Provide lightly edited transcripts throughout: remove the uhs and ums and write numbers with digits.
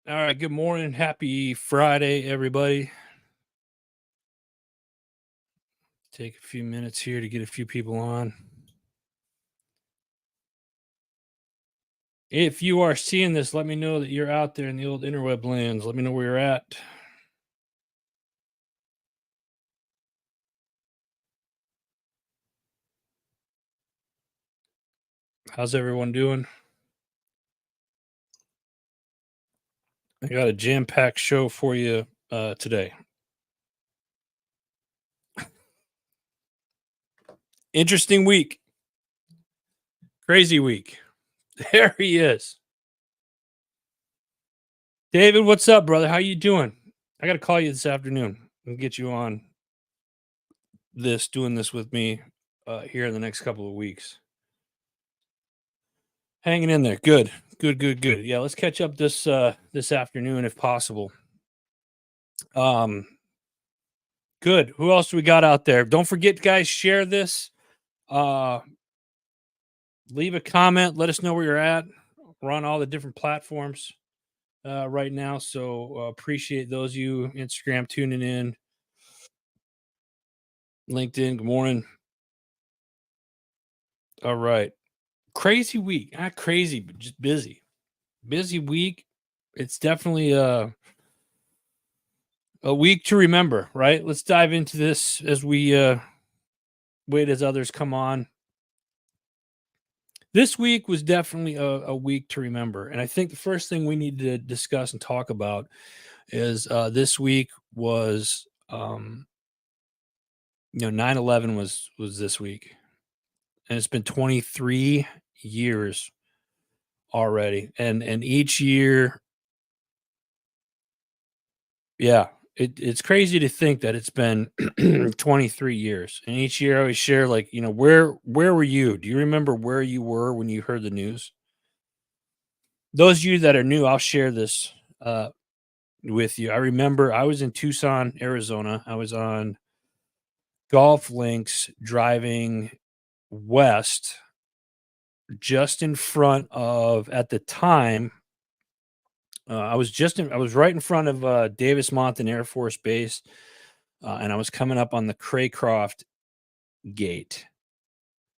All right, good morning. Happy Friday, everybody. Take a few minutes here to get a few people on. If you are seeing this, let me know that you're out there in the old interweb lands. Let me know where you're at. How's everyone doing? I got a jam-packed show for you today. Interesting week. Crazy week. There he is. David, what's up, brother? How you doing? I got to call you this afternoon and get you on doing this with me here in the next couple of weeks. Hanging in there. Good. Good. Yeah, let's catch up this afternoon if possible. Um Good. Who else do we got out there? Don't forget, guys, share this. Uh Leave a comment. Let us know where you're at. We're on all the different platforms right now. So appreciate those of you Instagram tuning in. LinkedIn, good morning. All right. Crazy week. Not crazy, but just busy. Busy week. It's definitely a week to remember, right? Let's dive into this as we wait as others come on. This week was definitely a week to remember. And I think the first thing we need to discuss and talk about is this week was, 9/11 was this week. And it's been 23 years already. And each year, yeah, it's crazy to think that it's been 23 years. And each year I always share, like, where were you? Do you remember where you were when you heard the news? Those of you that are new, I'll share this with you. I remember I was in Tucson, Arizona. I was on golf links driving west just in front of, at the time, I was right in front of Davis Monthan Air Force Base, and I was coming up on the Craycroft gate,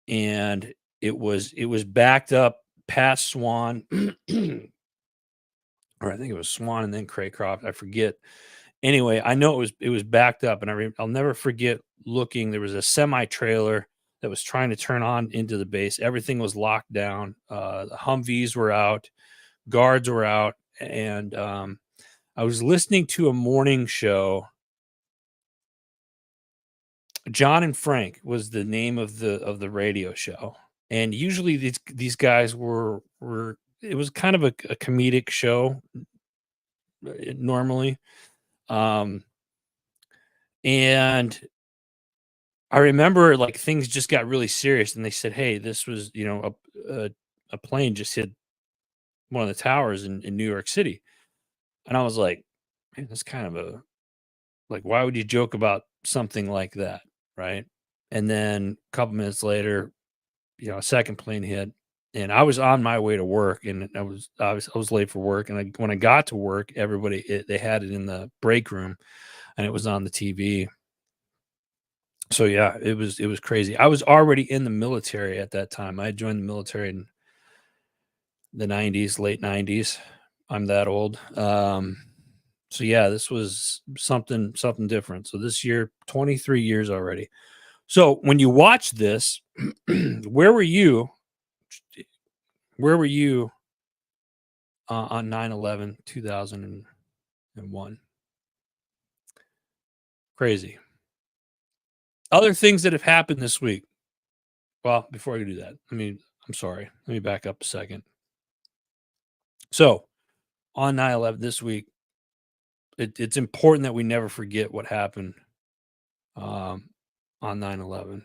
and it was backed up past Swan, or I think it was Swan and then Craycroft. I forget. Anyway, I know it was backed up, and I'll never forget looking. There was a semi trailer that was trying to turn on into the base. Everything was locked down. The Humvees were out, guards were out, and I was listening to a morning show. John and Frank was the name of the radio show, and usually these guys were. It was kind of a comedic show normally. Um, and I remember, like, things just got really serious, and they said, "Hey, this was, a plane just hit one of the towers in New York City." And I was like, "Man, that's kind of a, like, why would you joke about something like that?" Right? And then a couple minutes later, a second plane hit, and I was on my way to work, and I was late for work, and when I got to work, they had it in the break room, and it was on the TV. So yeah, it was crazy. I was already in the military at that time. I joined the military in the 90s, late 90s. I'm that old. So yeah, this was something different. So this year, 23 years already. So when you watch this, where were you? Where were you on 9/11, 2001? Crazy. Other things that have happened this week. Well, before I do that, I'm sorry. Let me back up a second. So on 9/11 this week, it's important that we never forget what happened um, on 9/11.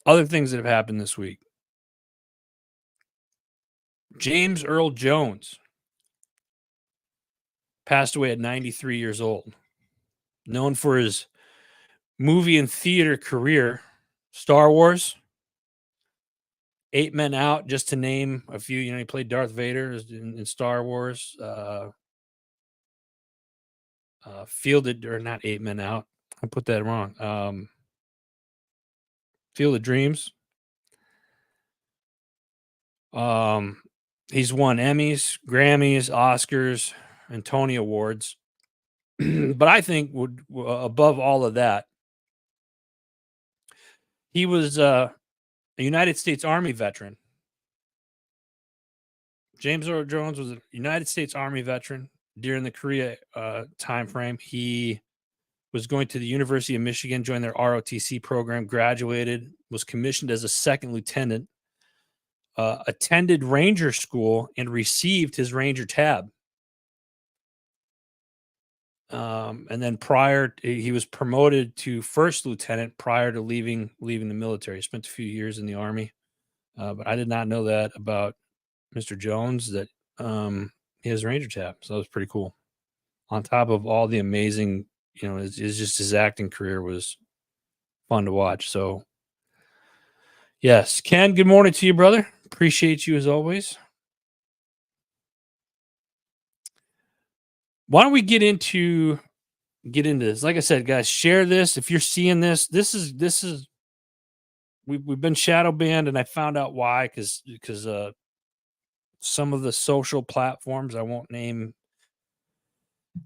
Other things that have happened this week. James Earl Jones passed away at 93 years old. Known for his movie and theater career, Star Wars, 8 Men Out, just to name a few. He played Darth Vader in Star Wars. Fielded, or not 8 Men Out. I put that wrong. Field of Dreams. He's won Emmys, Grammys, Oscars, and Tony Awards. But I think above all of that, he was a United States Army veteran. James Earl Jones was a United States Army veteran during the Korea time frame. He was going to the University of Michigan, joined their ROTC program, graduated, was commissioned as a second lieutenant, attended Ranger School, and received his Ranger tab. And then he was promoted to first lieutenant prior to leaving the military. He spent a few years in the Army, but I did not know that about Mr. Jones, that he has Ranger tab. So that was pretty cool. On top of all the amazing, his acting career was fun to watch. So, yes, Ken, good morning to you, brother. Appreciate you as always. Why don't we get into this? Like I said, guys, share this. If you're seeing this, this is we've been shadow banned, and I found out why, because some of the social platforms, I won't name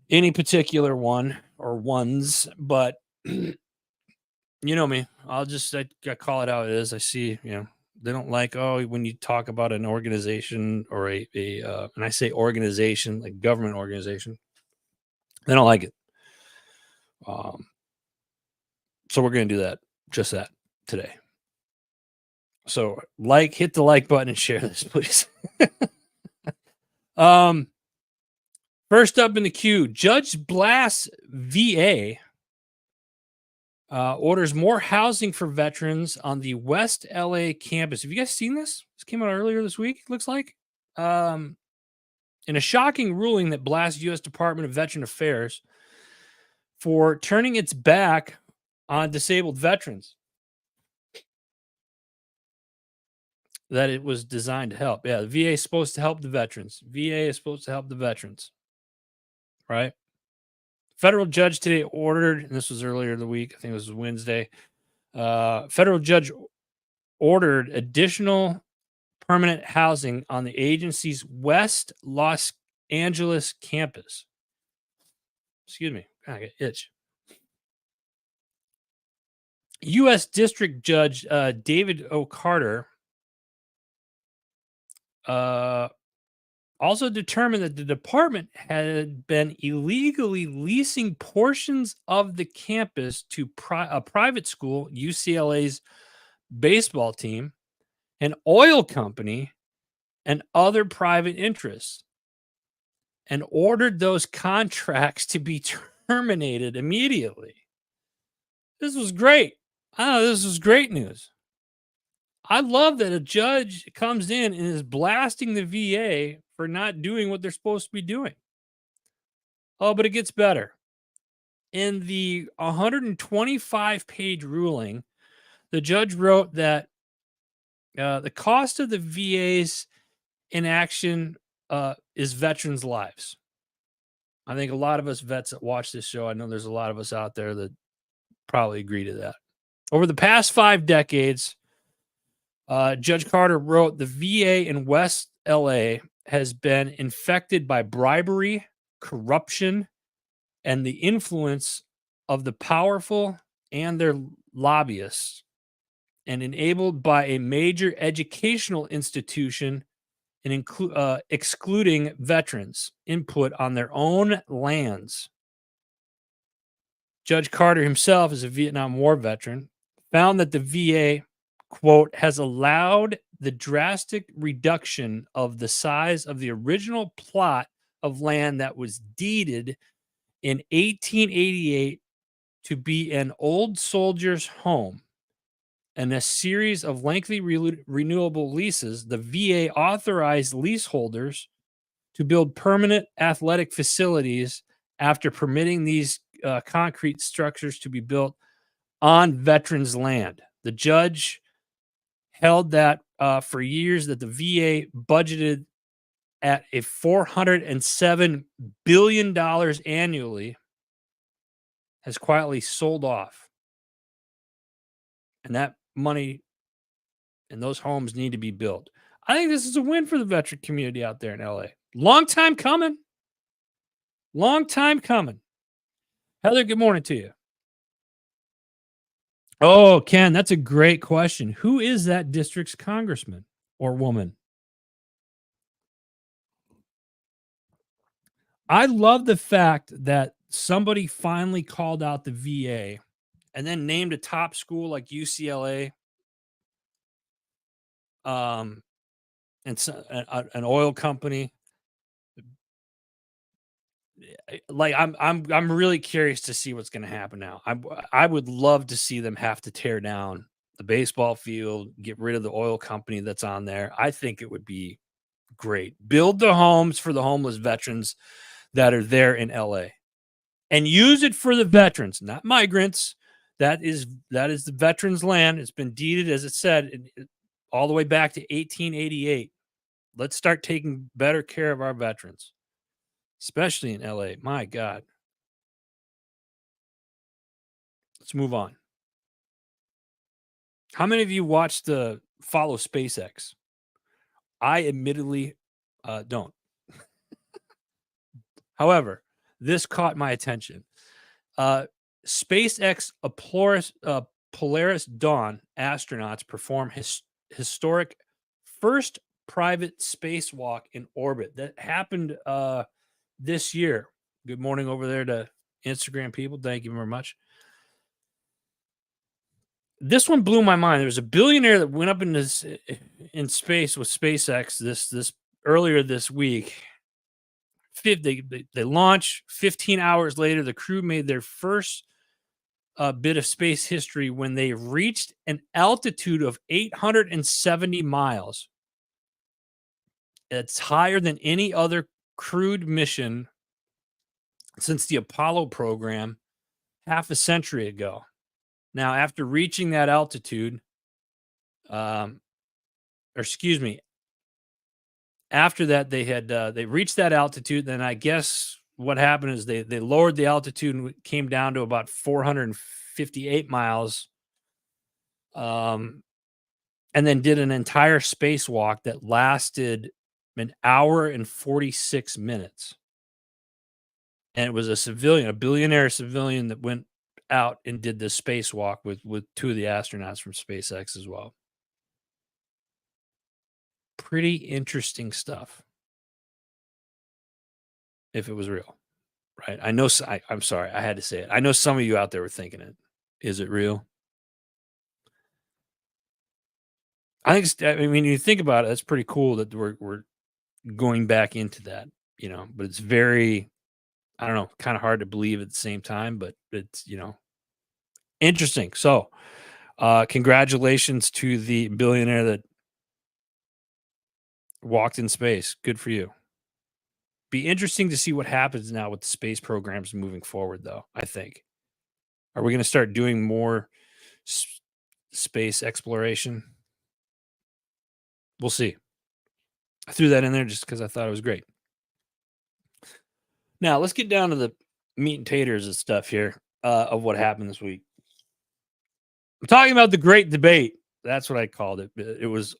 any particular one or ones, but you know me, I call it how it is. I see, they don't like, when you talk about an organization or and I say organization, like government organization, they don't like it. So we're going to do just that today. So hit the like button and share this, please. First up in the queue, Judge Blass VA orders more housing for veterans on the West LA campus. Have you guys seen this? This came out earlier this week, it looks like. In a shocking ruling that blasts U.S. Department of Veteran Affairs for turning its back on disabled veterans that it was designed to help. Yeah, the VA is supposed to help the veterans. Right? Federal judge today ordered, and this was earlier in the week, I think it was Wednesday, federal judge ordered additional permanent housing on the agency's West Los Angeles campus. Excuse me, I get itch. U.S. District Judge David O. Carter also determined that the department had been illegally leasing portions of the campus to a private school, UCLA's baseball team, an oil company, and other private interests, and ordered those contracts to be terminated immediately. This was great. This was great news. I love that a judge comes in and is blasting the VA for not doing what they're supposed to be doing. Oh, but it gets better. In the 125-page ruling, the judge wrote that the cost of the VA's inaction is veterans' lives. I think a lot of us vets that watch this show, I know there's a lot of us out there that probably agree to that. Over the past 5 decades, Judge Carter wrote, the VA in West LA has been infected by bribery, corruption, and the influence of the powerful and their lobbyists, and enabled by a major educational institution and excluding veterans' input on their own lands. Judge Carter himself is a Vietnam War veteran, found that the VA, quote, has allowed the drastic reduction of the size of the original plot of land that was deeded in 1888 to be an old soldier's home. And a series of lengthy renewable leases, the VA authorized leaseholders to build permanent athletic facilities after permitting these concrete structures to be built on veterans' land. The judge held that for years that the VA budgeted at a $407 billion annually has quietly sold off. And that money and those homes need to be built. I think this is a win for the veteran community out there in LA. Long time coming. Long time coming. Heather, good morning to you. Oh, Ken, that's a great question. Who is that district's congressman or woman? I love the fact that somebody finally called out the VA and then named a top school like UCLA, um, and an oil company. Like I'm really curious to see what's going to happen now. I would love to see them have to tear down the baseball field, get rid of the oil company that's on there. I think it would be great. Build the homes for the homeless veterans that are there in LA and use it for the veterans, not migrants. That is the veterans' land. It's been deeded, as it said, all the way back to 1888. Let's start taking better care of our veterans, especially in LA. My God. Let's move on. How many of you watched the follow SpaceX? I admittedly don't. However, this caught my attention. SpaceX Polaris Dawn astronauts perform historic first private spacewalk in orbit. That happened this year. Good morning over there to Instagram people. Thank you very much. This one blew my mind. There was a billionaire that went up in space with SpaceX this earlier this week. They launch 15 hours later. The crew made their first bit of space history when they reached an altitude of 870 miles. It's higher than any other crewed mission since the Apollo program half a century ago. Now, after reaching that altitude, or excuse me, after that they reached that altitude. Then I guess what happened is they lowered the altitude and came down to about 458 miles, and then did an entire spacewalk that lasted an hour and 46 minutes. And it was a billionaire civilian that went out and did this spacewalk with two of the astronauts from SpaceX as well. Pretty interesting stuff. If it was real, right? I know. I'm sorry, I had to say it. I know some of you out there were thinking it. Is it real? I think. I mean, you think about it, that's pretty cool that we're going back into that, But it's very, I don't know, kind of hard to believe at the same time. But it's interesting. So, congratulations to the billionaire that walked in space. Good for you. Be interesting to see what happens now with the space programs moving forward, though. I think. Are we going to start doing more space exploration? We'll see. I threw that in there just because I thought it was great. Now let's get down to the meat and taters and stuff here of what happened this week. I'm talking about the great debate. That's what I called it. It was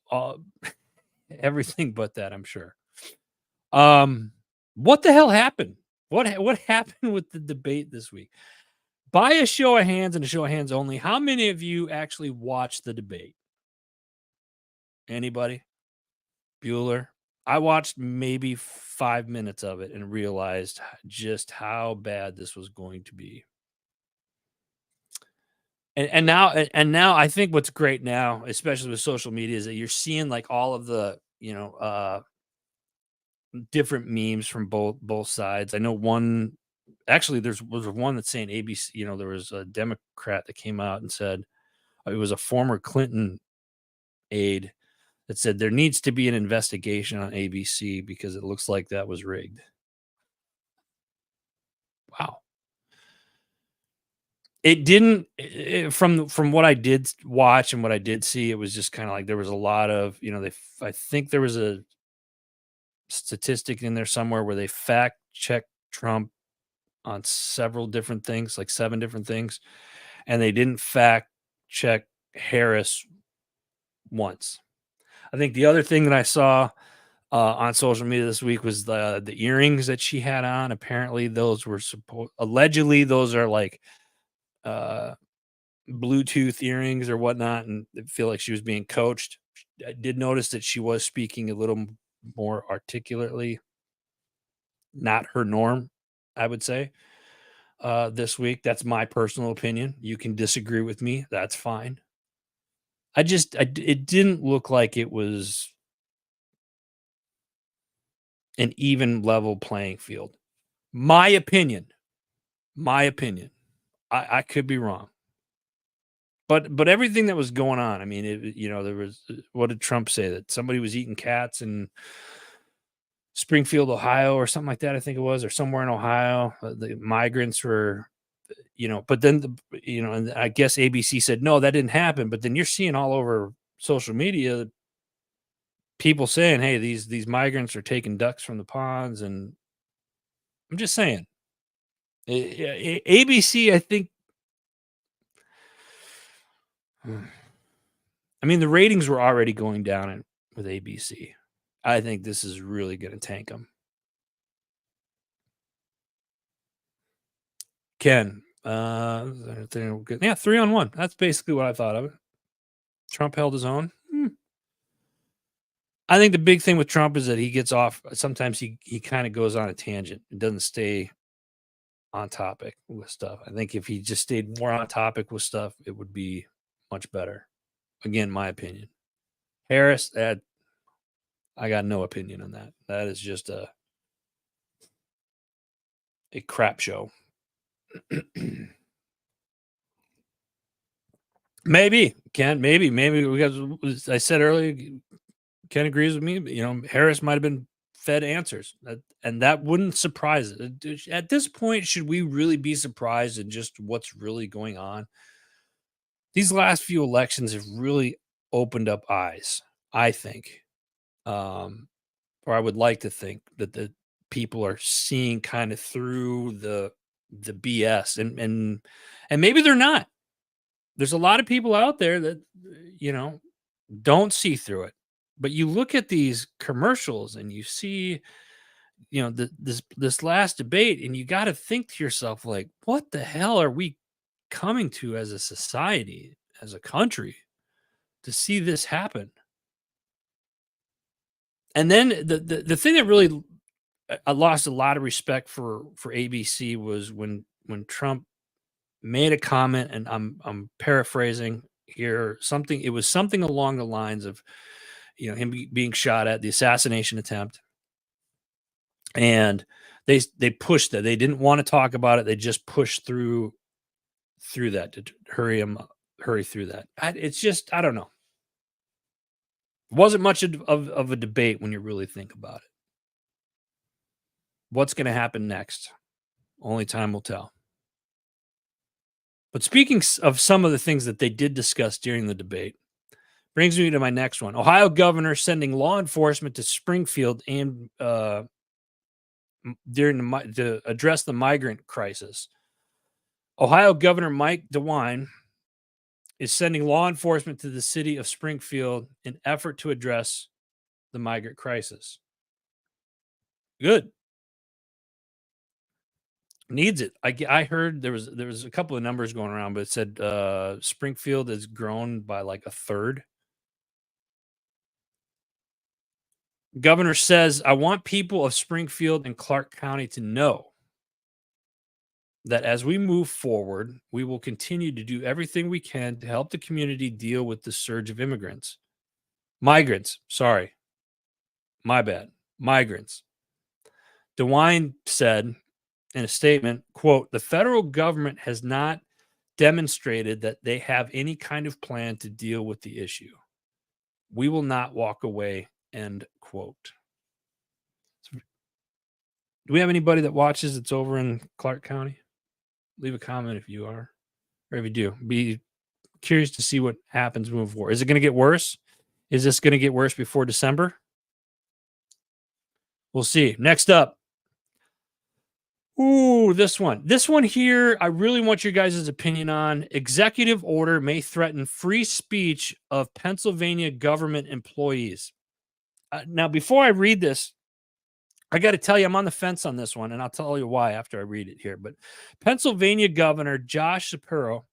everything but that, I'm sure. What the hell happened? What happened with the debate this week? By a show of hands and a show of hands only, how many of you actually watched the debate? Anybody? Bueller? I watched maybe 5 minutes of it and realized just how bad this was going to be. And now I think what's great now, especially with social media, is that you're seeing like all of the different memes from both sides. I know one actually was one that's saying ABC. There was a Democrat that came out and said it was a former Clinton aide that said there needs to be an investigation on ABC because it looks like that was rigged. Wow. It didn't from what I did watch and what I did see, it was just kinda like there was a lot of, I think there was a statistic in there somewhere where they fact checked Trump on several different things, like 7 different things, and they didn't fact check Harris once. I think the other thing that I saw, on social media this week was the earrings that she had on. Apparently, those were allegedly, those are like, uh, Bluetooth earrings or whatnot, and I feel like she was being coached. I did notice that she was speaking a little more articulately, not her norm, I would say, this week. That's my personal opinion. You can disagree with me. That's fine. It didn't look like it was an even level playing field. My opinion. My opinion. I could be wrong. But everything that was going on, I mean, there was what did Trump say that somebody was eating cats in Springfield, Ohio, or something like that, I think it was, or somewhere in Ohio. The migrants were, but then and I guess ABC said no, that didn't happen. But then you're seeing all over social media people saying, "Hey, these migrants are taking ducks from the ponds," and I'm just saying, ABC, I think. I mean, the ratings were already going down with ABC. I think this is really going to tank them. Ken, yeah, 3-on-1. That's basically what I thought of it. Trump held his own. I think the big thing with Trump is that he gets off. Sometimes he kind of goes on a tangent. It doesn't stay on topic with stuff. I think if he just stayed more on topic with stuff, it would be much better. Again, my opinion. Harris, I got no opinion on that. That is just a crap show. Maybe Ken, maybe because I said earlier, Ken agrees with me. But, Harris might have been fed answers, and that wouldn't surprise it. At this point, should we really be surprised at just what's really going on? These last few elections have really opened up eyes. I think, um, or I would like to think that the people are seeing kind of through the BS, and maybe they're not. There's a lot of people out there that you know don't see through it. But you look at these commercials and you see, this last debate, and you got to think to yourself, like, what the hell are we coming to as a society, as a country, to see this happen? And then the thing that really I lost a lot of respect for ABC was when Trump made a comment, and I'm paraphrasing here, something it was something along the lines of him being shot at, the assassination attempt, and they pushed that. They didn't want to talk about it. They just pushed through that to hurry through that. It's just I don't know. It wasn't much of a debate when you really think about it. What's going to happen next? Only time will tell. But speaking of some of the things that they did discuss during the debate, brings me to my next one. Ohio governor sending law enforcement to Springfield and during to address the migrant crisis. Ohio Governor Mike DeWine is sending law enforcement to the city of Springfield in effort to address the migrant crisis. Good. Needs it. I heard there was a couple of numbers going around, but it said Springfield has grown by like a third. Governor says, I want people of Springfield and Clark County to know that as we move forward, we will continue to do everything we can to help the community deal with the surge of migrants. Sorry, my bad. Migrants. DeWine said in a statement, quote, the federal government has not demonstrated that they have any kind of plan to deal with the issue. We will not walk away, end quote. Do we have anybody that watches that's over in Clark County? Leave a comment if you are. Really do. Be curious to see what happens moving forward. Is it going to get worse? Is this going to get worse before December? We'll see. Next up. Ooh, this one. This one here, I really want your guys' opinion on. Executive order may threaten free speech of Pennsylvania government employees. Now, before I read this, I got to tell you, I'm on the fence on this one, and I'll tell you why after I read it here. But Pennsylvania Governor Josh Shapiro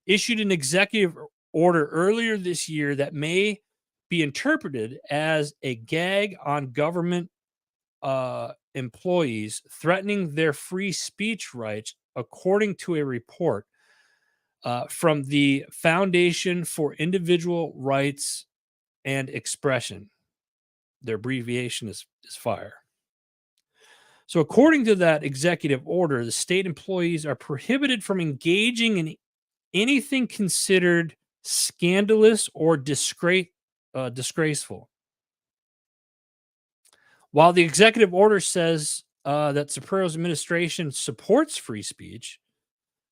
issued an executive order earlier this year that may be interpreted as a gag on government employees, threatening their free speech rights, according to a report from the Foundation for Individual Rights and Expression. Their abbreviation is FIRE. So, according to that executive order, the state employees are prohibited from engaging in anything considered scandalous or disgraceful. While the executive order says that Shapiro's administration supports free speech,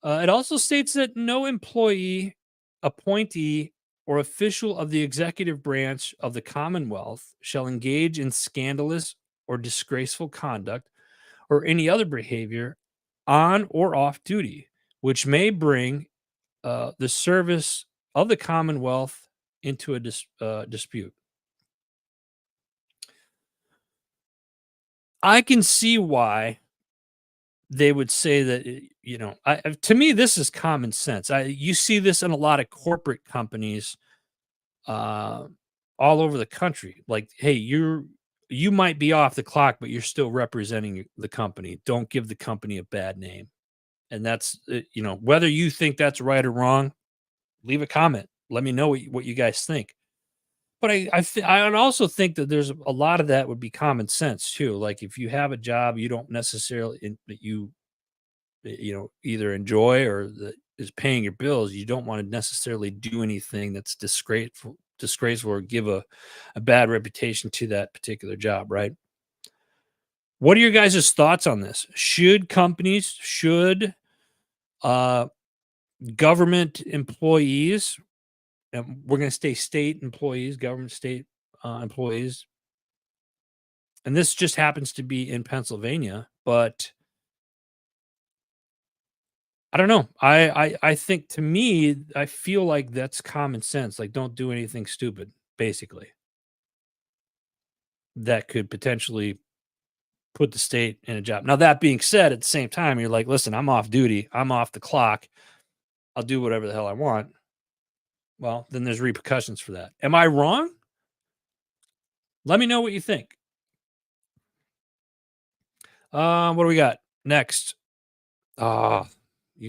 it also states that no employee, appointee, or official of the executive branch of the Commonwealth shall engage in scandalous or disgraceful conduct or any other behavior on or off duty, which may bring the service of the Commonwealth into a dispute. I can see why they would say that, to me, this is common sense. You see this in a lot of corporate companies all over the country. Like, hey, you might be off the clock, but you're still representing the company. Don't give the company a bad name. And that's, whether you think that's right or wrong, leave a comment. Let me know what you guys think. But I would also think that there's a lot of that would be common sense too. Like if you have a job you don't necessarily that you either enjoy or that is paying your bills, you don't want to necessarily do anything that's disgraceful or give a bad reputation to that particular job, right? What are your guys' thoughts on this? Should government employees, and we're going to stay state employees, government state employees, and this just happens to be in Pennsylvania, but I don't know. I think, to me, I feel like that's common sense. Like, don't do anything stupid, basically. That could potentially put the state in a job. Now, that being said, at the same time, you're like, listen, I'm off duty. I'm off the clock. I'll do whatever the hell I want. Well, then there's repercussions for that. Am I wrong? Let me know what you think. What do we got next? You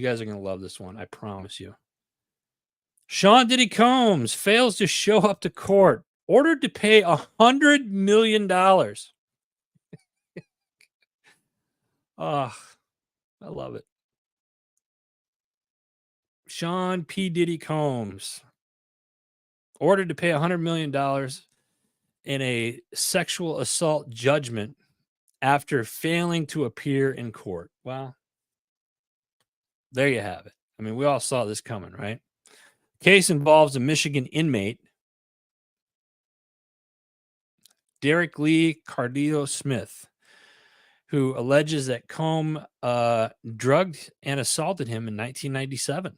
guys are going to love this one. I promise you. Sean Diddy Combs fails to show up to court, ordered to pay $100 million. I love it. Sean P. Diddy Combs ordered to pay $100 million in a sexual assault judgment after failing to appear in court. Well, there you have it. I mean, we all saw this coming, right? Case involves a Michigan inmate, Derek Lee Cardillo Smith, who alleges that Combs drugged and assaulted him in 1997.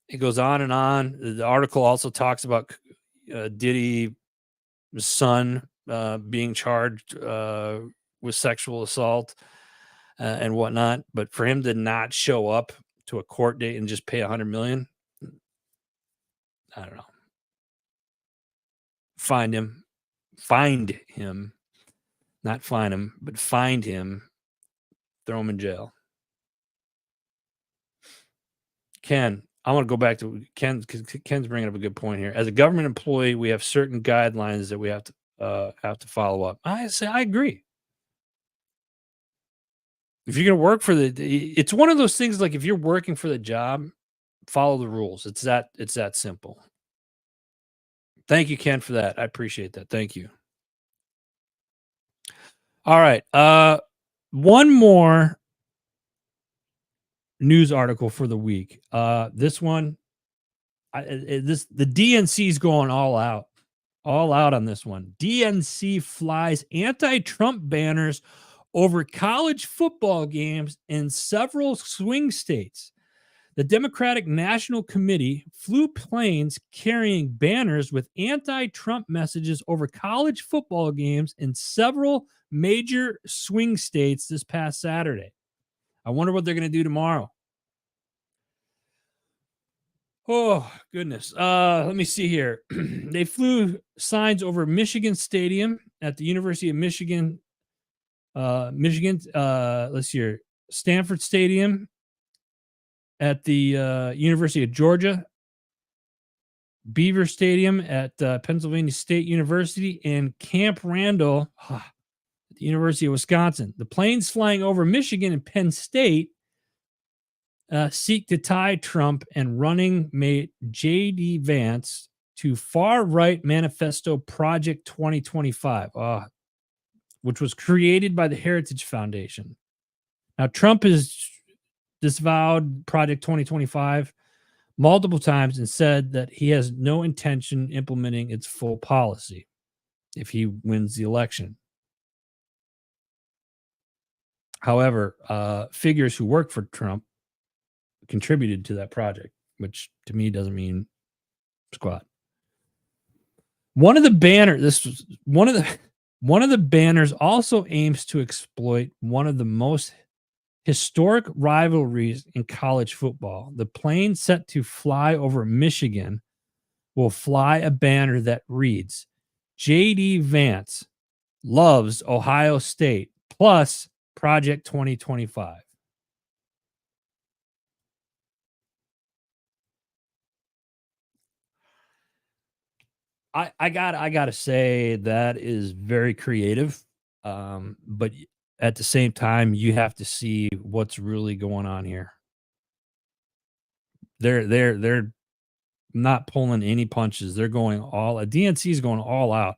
It goes on and on. The article also talks about Diddy's son being charged with sexual assault and whatnot. But for him to not show up to a court date and just pay $100 million, I don't know. Find him, not find him, but find him, throw him in jail. Ken, I want to go back to Ken because Ken's bringing up a good point here. As a government employee, we have certain guidelines that we have to follow up. I agree. If you're going to work for it's one of those things. Like if you're working for the job, follow the rules. It's that simple. Thank you, Ken, for that. I appreciate that. Thank you. All right. One more news article for the week. This one, the DNC is going all out on this one. DNC flies anti-Trump banners over college football games in several swing states. The Democratic National Committee flew planes carrying banners with anti-Trump messages over college football games in several major swing states this past Saturday. I wonder what they're going to do tomorrow. Oh, goodness. Let me see here. They flew signs over Michigan Stadium at the University of Michigan. Let's see here. Stanford Stadium at the University of Georgia. Beaver Stadium at Pennsylvania State University, and Camp Randall at the University of Wisconsin. The planes flying over Michigan and Penn State seek to tie Trump and running mate J.D. Vance to far-right manifesto Project 2025, which was created by the Heritage Foundation. Now, Trump has disavowed Project 2025 multiple times and said that he has no intention implementing its full policy if he wins the election. However, figures who work for Trump contributed to that project, which to me doesn't mean squat. One of the banners also aims to exploit one of the most historic rivalries in college football. The plane set to fly over Michigan will fly a banner that reads, J.D. Vance loves Ohio State plus Project 2025. I gotta say that is very creative. But at the same time, you have to see what's really going on here. They're not pulling any punches. They're going DNC is going all out.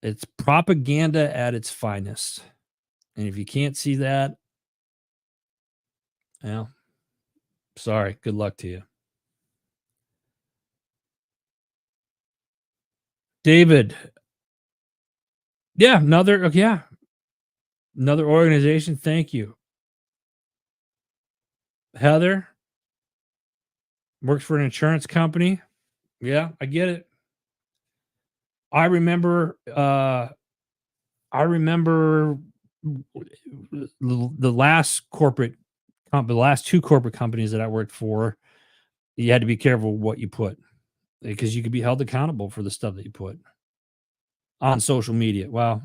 It's propaganda at its finest. And if you can't see that, well, sorry. Good luck to you. David. Yeah, another organization. Thank you. Heather works for an insurance company. Yeah, I get it. I remember the last the last two corporate companies that I worked for. You had to be careful what you put because you could be held accountable for the stuff that you put on social media. Well,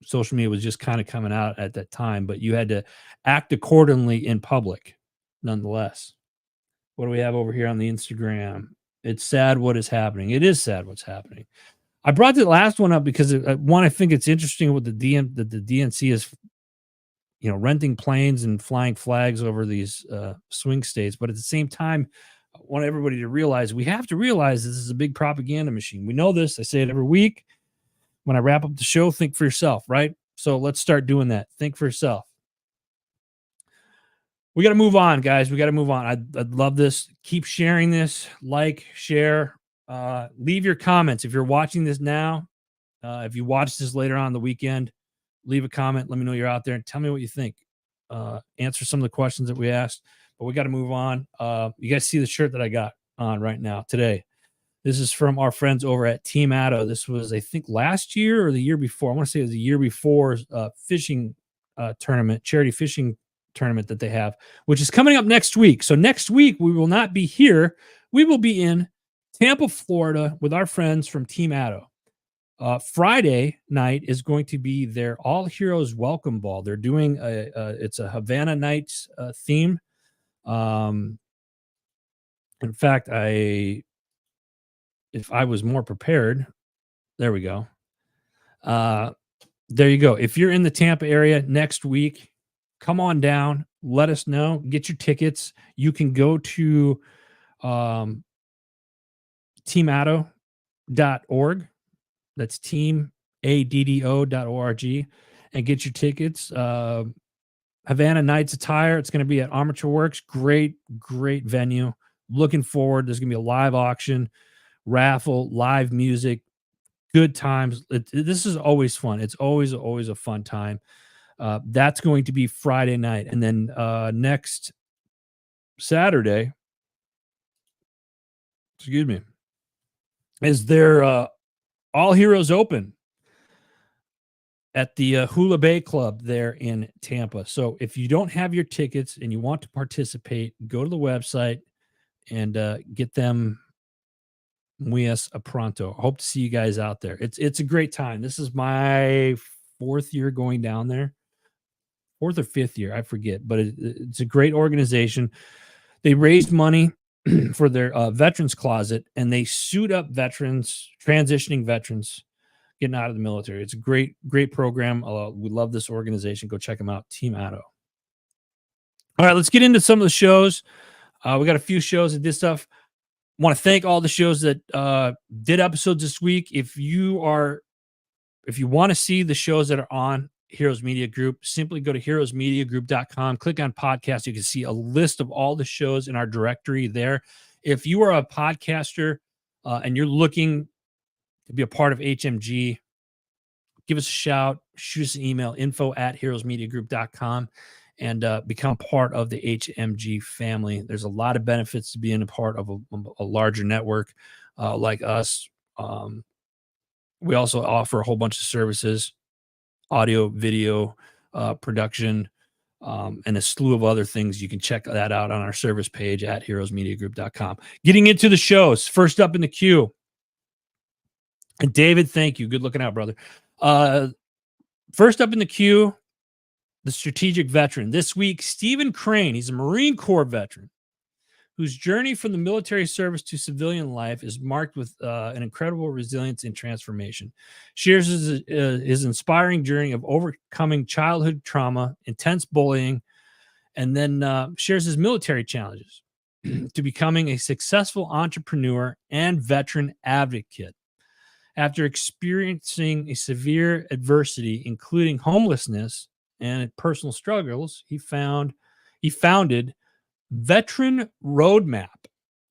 social media was just kind of coming out at that time, but you had to act accordingly in public nonetheless. What do we have over here on the Instagram? It's sad what is happening. It is sad what's happening. I brought the last one up because I think it's interesting what the DNC is, renting planes and flying flags over these swing states. But at the same time, I want everybody to realize we have to realize this is a big propaganda machine. We know this. I say it every week. When I wrap up the show, think for yourself, right? So let's start doing that. Think for yourself. We got to move on, guys. We got to move on. I'd love this. Keep sharing this. Like, share. Leave your comments. If you're watching this now, if you watch this later on the weekend, leave a comment. Let me know you're out there and tell me what you think. Answer some of the questions that we asked. But we got to move on. You guys see the shirt that I got on right now today. This is from our friends over at Team Addo. This was, I think, last year or the year before. I want to say it was the year before fishing tournament, charity fishing tournament that they have, which is coming up next week. So next week, we will not be here. We will be in Tampa, Florida with our friends from Team Addo. Friday night is going to be their All Heroes Welcome Ball. They're doing it's a Havana Nights theme. In fact, if I was more prepared, there we go. There you go. If you're in the Tampa area next week, come on down. Let us know. Get your tickets. You can go to teamaddo.org. That's teamaddo.org and get your tickets. Havana Nights Attire. It's going to be at Armature Works. Great, great venue. Looking forward. There's going to be a live auction, raffle, live music, good times. This is always fun. It's always a fun time. That's going to be Friday night. And then next Saturday, excuse me, is their All Heroes Open at the Hula Bay Club there in Tampa. So if you don't have your tickets and you want to participate, go to the website and get them muy pronto. I hope to see you guys out there. It's a great time. This is my 4th year going down there. 4th or 5th year, I forget, but it's a great organization. They raised money for their veterans closet, and they suit up veterans, transitioning veterans getting out of the military. It's a great, great program. We love this organization. Go check them out. Team Atto. All right, let's get into some of the shows. We got a few shows that did stuff. Want to thank all the shows that did episodes this week. If you want to see the shows that are on Heroes Media Group, simply go to heroesmediagroup.com, click on podcast. You can see a list of all the shows in our directory there. If you are a podcaster and you're looking to be a part of HMG, give us a shout, shoot us an email, info@heroesmediagroup.com, and become part of the HMG family. There's a lot of benefits to being a part of a larger network like us. We also offer a whole bunch of services, audio, video, production, and a slew of other things. You can check that out on our service page at heroesmediagroup.com. Getting into the shows, first up in the queue. And David, thank you. Good looking out, brother. First up in the queue, the strategic veteran. This week, Stephen Crane. He's a Marine Corps veteran whose journey from the military service to civilian life is marked with an incredible resilience and transformation. Shares his inspiring journey of overcoming childhood trauma, intense bullying, and then shares his military challenges to becoming a successful entrepreneur and veteran advocate. After experiencing a severe adversity, including homelessness and personal struggles, he founded Veteran Roadmap.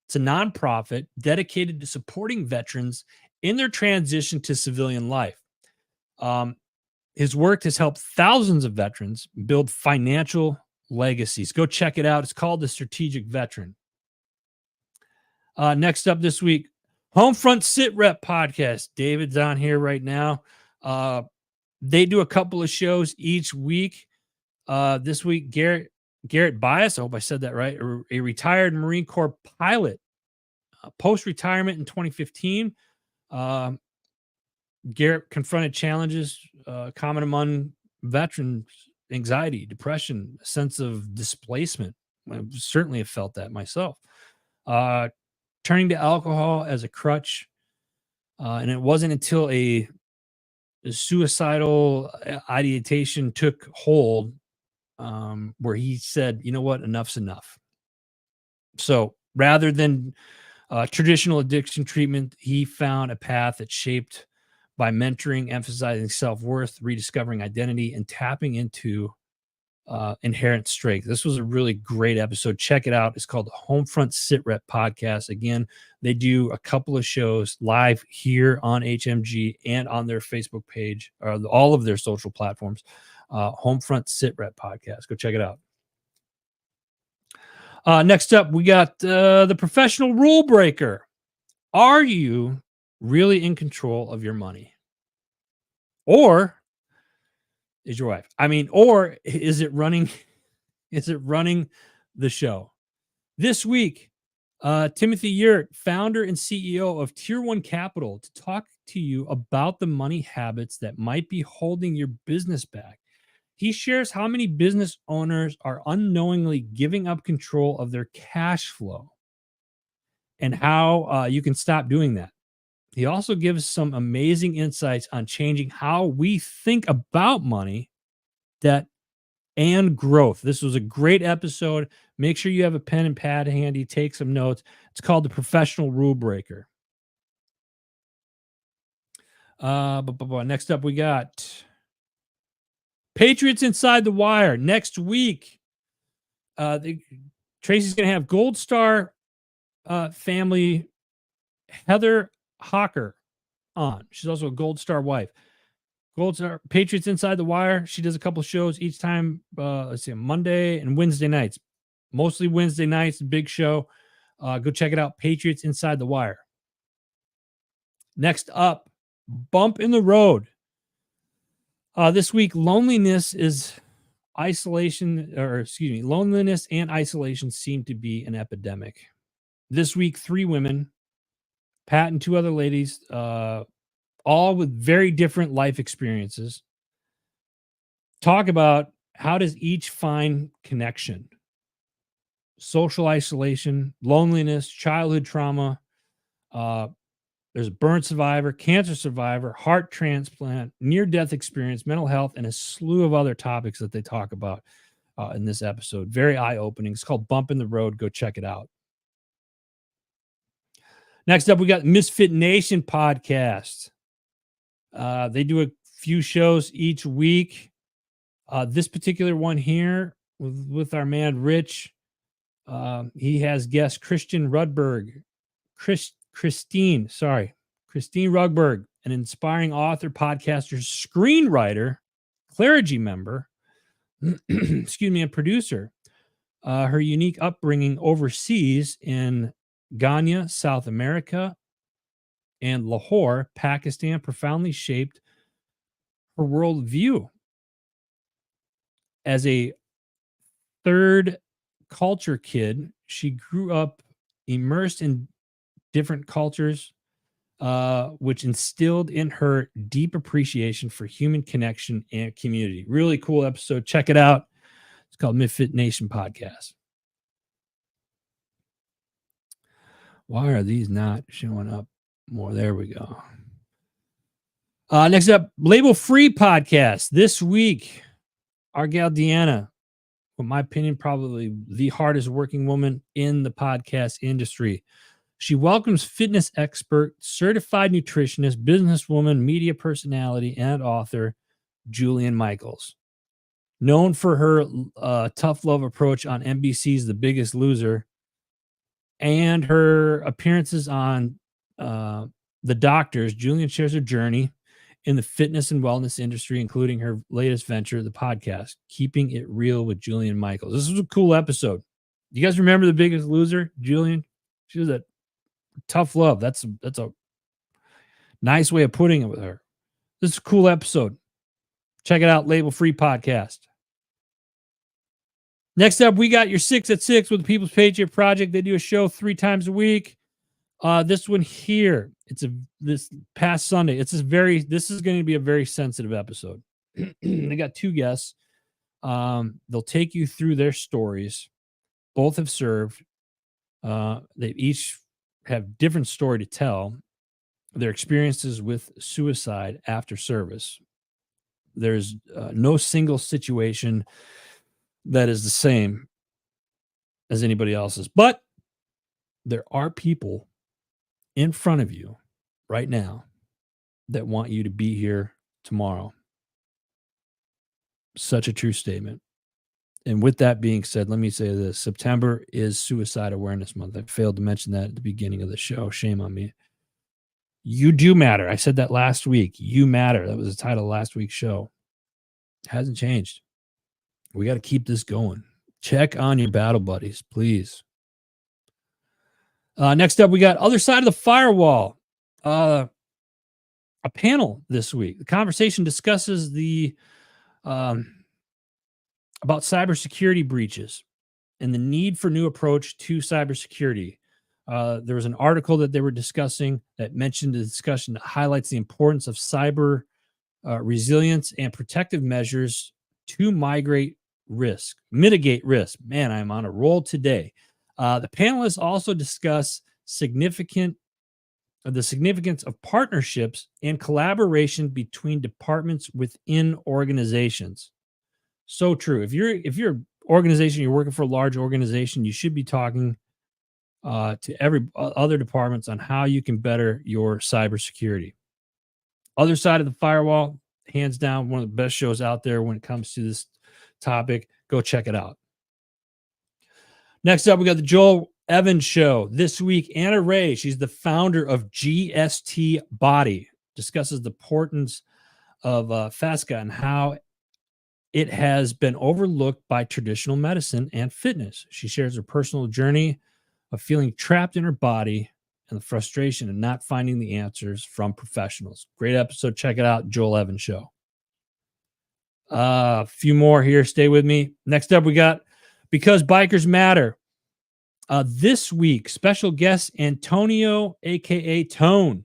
It's a nonprofit dedicated to supporting veterans in their transition to civilian life. His work has helped thousands of veterans build financial legacies. Go check it out. It's called The Strategic Veteran. Next up this week, Homefront Sit Rep Podcast. David's on here right now. They do a couple of shows each week. This week, Garrett Bias, I hope I said that right, a retired Marine Corps pilot, post-retirement in 2015. Garrett confronted challenges common among veterans: anxiety, depression, a sense of displacement. I certainly have felt that myself. Turning to alcohol as a crutch. And it wasn't until a suicidal ideation took hold where he said, you know what, enough's enough. So rather than traditional addiction treatment, he found a path that's shaped by mentoring, emphasizing self-worth, rediscovering identity, and tapping into inherent strength. This was a really great episode. Check it out. It's called the Homefront Sit Rep Podcast. Again, they do a couple of shows live here on HMG and on their Facebook page, or all of their social platforms. Homefront Sit Rep Podcast. Go check it out. Next up, we got the Professional Rule Breaker. Are you really in control of your money? Or is your wife? Or is it running? Is it running the show? This week, Timothy Yurt, founder and CEO of Tier 1 Capital, to talk to you about the money habits that might be holding your business back. He shares how many business owners are unknowingly giving up control of their cash flow and how you can stop doing that. He also gives some amazing insights on changing how we think about money and growth. This was a great episode. Make sure you have a pen and pad handy. Take some notes. It's called the Professional Rule Breaker. Next up, we got Patriots Inside the Wire next week. Tracy's going to have Gold Star family Heather Hawker on. She's also a Gold Star wife. Gold Star Patriots Inside the Wire. She does a couple shows each time. Let's see, Monday and Wednesday nights. Mostly Wednesday nights, big show. Go check it out. Patriots Inside the Wire. Next up, Bump in the Road. This week, loneliness and isolation seem to be an epidemic. This week, 3 women, Pat and 2 other ladies, all with very different life experiences, talk about how does each find connection, social isolation, loneliness, childhood trauma. There's a burn survivor, cancer survivor, heart transplant, near-death experience, mental health, and a slew of other topics that they talk about in this episode. Very eye-opening. It's called Bump in the Road. Go check it out. Next up, we got Misfit Nation podcast. They do a few shows each week. This particular one here with our man Rich, he has guest Christian Rudberg. Christine Rugberg, an inspiring author, podcaster, screenwriter, clergy member, and producer. Her unique upbringing overseas in Ghana, South America, and Lahore, Pakistan, profoundly shaped her worldview. As a third culture kid, she grew up immersed in different cultures, which instilled in her deep appreciation for human connection and community. Really cool episode. Check it out. It's called Misfit Nation Podcast. Why are these not showing up more? There we go. Next up, Label Free Podcast. This week, our gal Deanna, in my opinion, probably the hardest working woman in the podcast industry. She welcomes fitness expert, certified nutritionist, businesswoman, media personality, and author Julian Michaels. Known for her tough love approach on NBC's The Biggest Loser and her appearances on The Doctors, Julian shares her journey in the fitness and wellness industry, including her latest venture, the podcast, Keeping It Real with Julian Michaels. This was a cool episode. You guys remember The Biggest Loser, Julian? She was a tough love. That's a nice way of putting it with her. This is a cool episode. Check it out, Label Free Podcast. Next up, we got your 6 at 6 with the People's Patriot Project. They do a show 3 times a week. This one here, this past Sunday. This is going to be a very sensitive episode. They got 2 guests. They'll take you through their stories. Both have served. They each have different story to tell. Their experiences with suicide after service. There's no single situation that is the same as anybody else's, but there are people in front of you right now that want you to be here tomorrow. Such a true statement. And with that being said, let me say this. September is Suicide Awareness Month. I failed to mention that at the beginning of the show. Shame on me. You do matter. I said that last week. You matter. That was the title of last week's show. It hasn't changed. We got to keep this going. Check on your battle buddies, please. Next up, we got Other Side of the Firewall. A panel this week. The conversation discusses about cybersecurity breaches and the need for new approach to cybersecurity. There was an article that they were discussing that mentioned the discussion that highlights the importance of cyber resilience and protective measures to mitigate risk. Man, I'm on a roll today. The panelists also discuss the significance of partnerships and collaboration between departments within organizations. So true. If you're an organization, you're working for a large organization, you should be talking to every other departments on how you can better your cybersecurity. Other Side of the Firewall, hands down, one of the best shows out there when it comes to this topic. Go check it out. Next up, we got the Joel Evans Show. This week, Anna Ray, she's the founder of GST Body, discusses the importance of FASCA and how it has been overlooked by traditional medicine and fitness. She shares her personal journey of feeling trapped in her body and the frustration of not finding the answers from professionals. Great episode. Check it out. Joel Evans Show. A few more here. Stay with me. Next up, we got Because Bikers Matter. This week, special guest Antonio, a.k.a. Tone,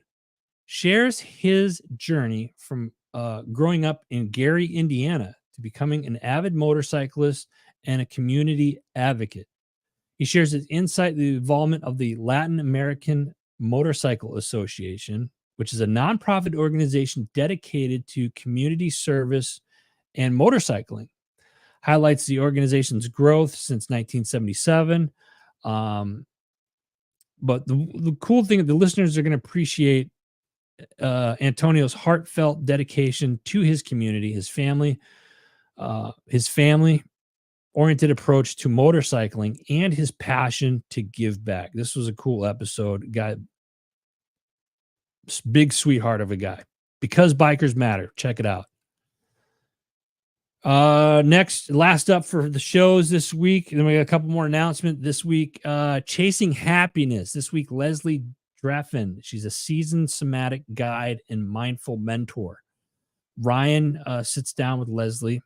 shares his journey from growing up in Gary, Indiana, to becoming an avid motorcyclist and a community advocate. He shares his insight into the involvement of the Latin American Motorcycle Association, which is a nonprofit organization dedicated to community service and motorcycling. Highlights the organization's growth since 1977. But the cool thing, the listeners are going to appreciate Antonio's heartfelt dedication to his community, his family oriented approach to motorcycling, and his passion to give back. This was a cool episode. Guy, big sweetheart of a guy. Because Bikers Matter. Check it out. Last up for the shows this week. And then we got a couple more announcements this week. Chasing Happiness. This week, Leslie Draffin. She's a seasoned somatic guide and mindful mentor. Ryan sits down with Leslie,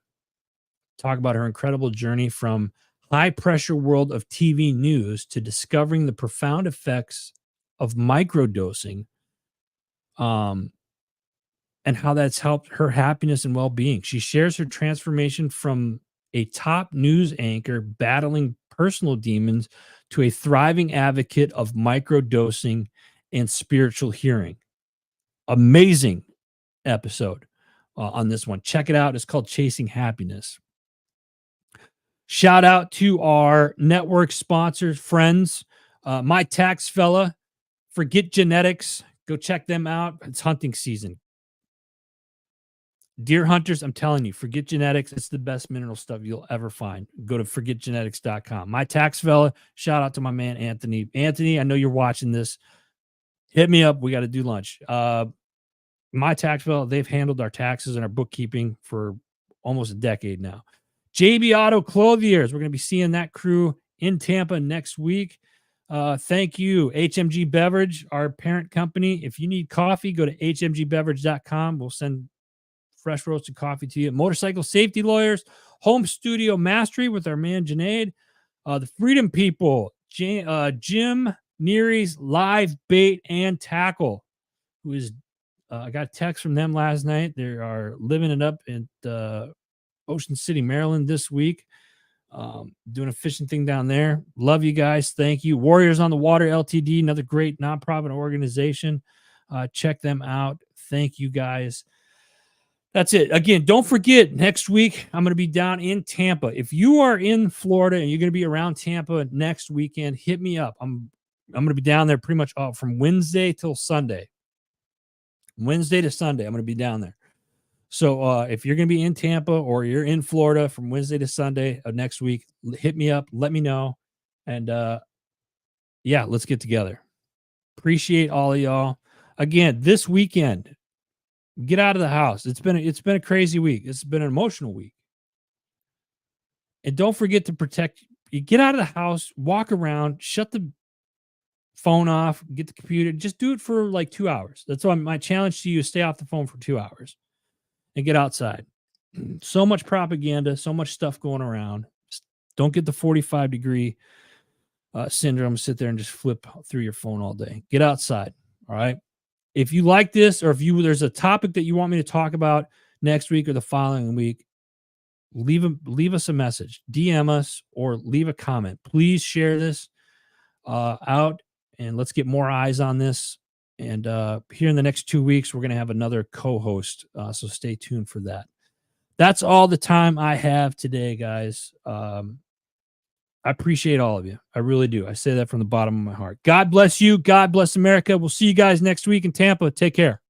talk about her incredible journey from high pressure world of TV news to discovering the profound effects of microdosing, and how that's helped her happiness and well-being. She shares her transformation from a top news anchor battling personal demons to a thriving advocate of microdosing and spiritual healing. Amazing episode on this one. Check it out. It's called Chasing Happiness. Shout out to our network sponsors, friends. My Tax Fella, Forget Genetics. Go check them out. It's hunting season. Deer hunters, I'm telling you, Forget Genetics. It's the best mineral stuff you'll ever find. Go to forgetgenetics.com. My Tax Fella, shout out to my man, Anthony. Anthony, I know you're watching this. Hit me up. We got to do lunch. My Tax Fella, they've handled our taxes and our bookkeeping for almost a decade now. JB Auto Clothiers. We're going to be seeing that crew in Tampa next week. Thank you. HMG Beverage, our parent company. If you need coffee, go to hmgbeverage.com. We'll send fresh roasted coffee to you. Motorcycle Safety Lawyers, Home Studio Mastery with our man Janaid. The Freedom People, Jim Neary's Live Bait and Tackle, who is, I got a text from them last night. They are living it up in Ocean City, Maryland this week. Doing a fishing thing down there. Love you guys. Thank you. Warriors on the Water LTD, another great nonprofit organization. Check them out. Thank you guys. That's it. Again, don't forget, next week, I'm going to be down in Tampa. If you are in Florida and you're going to be around Tampa next weekend, hit me up. I'm going to be down there pretty much from Wednesday till Sunday. Wednesday to Sunday, I'm going to be down there. So if you're going to be in Tampa or you're in Florida from Wednesday to Sunday of next week, hit me up. Let me know. And yeah, let's get together. Appreciate all of y'all. Again, this weekend, get out of the house. It's been a crazy week. It's been an emotional week. And don't forget to protect. You get out of the house, walk around, shut the phone off, get the computer. Just do it for like 2 hours. That's why my challenge to you is stay off the phone for 2 hours and get outside. So much propaganda, so much stuff going around. Don't get the 45-degree syndrome. Sit there and just flip through your phone all day. Get outside. All right. If you like this, or if there's a topic that you want me to talk about next week or the following week, leave us a message, DM us, or leave a comment. Please share this out, and let's get more eyes on this. And here in the next 2 weeks, we're going to have another co-host, so stay tuned for that. That's all the time I have today, guys. I appreciate all of you. I really do. I say that from the bottom of my heart. God bless you. God bless America. We'll see you guys next week in Tampa. Take care.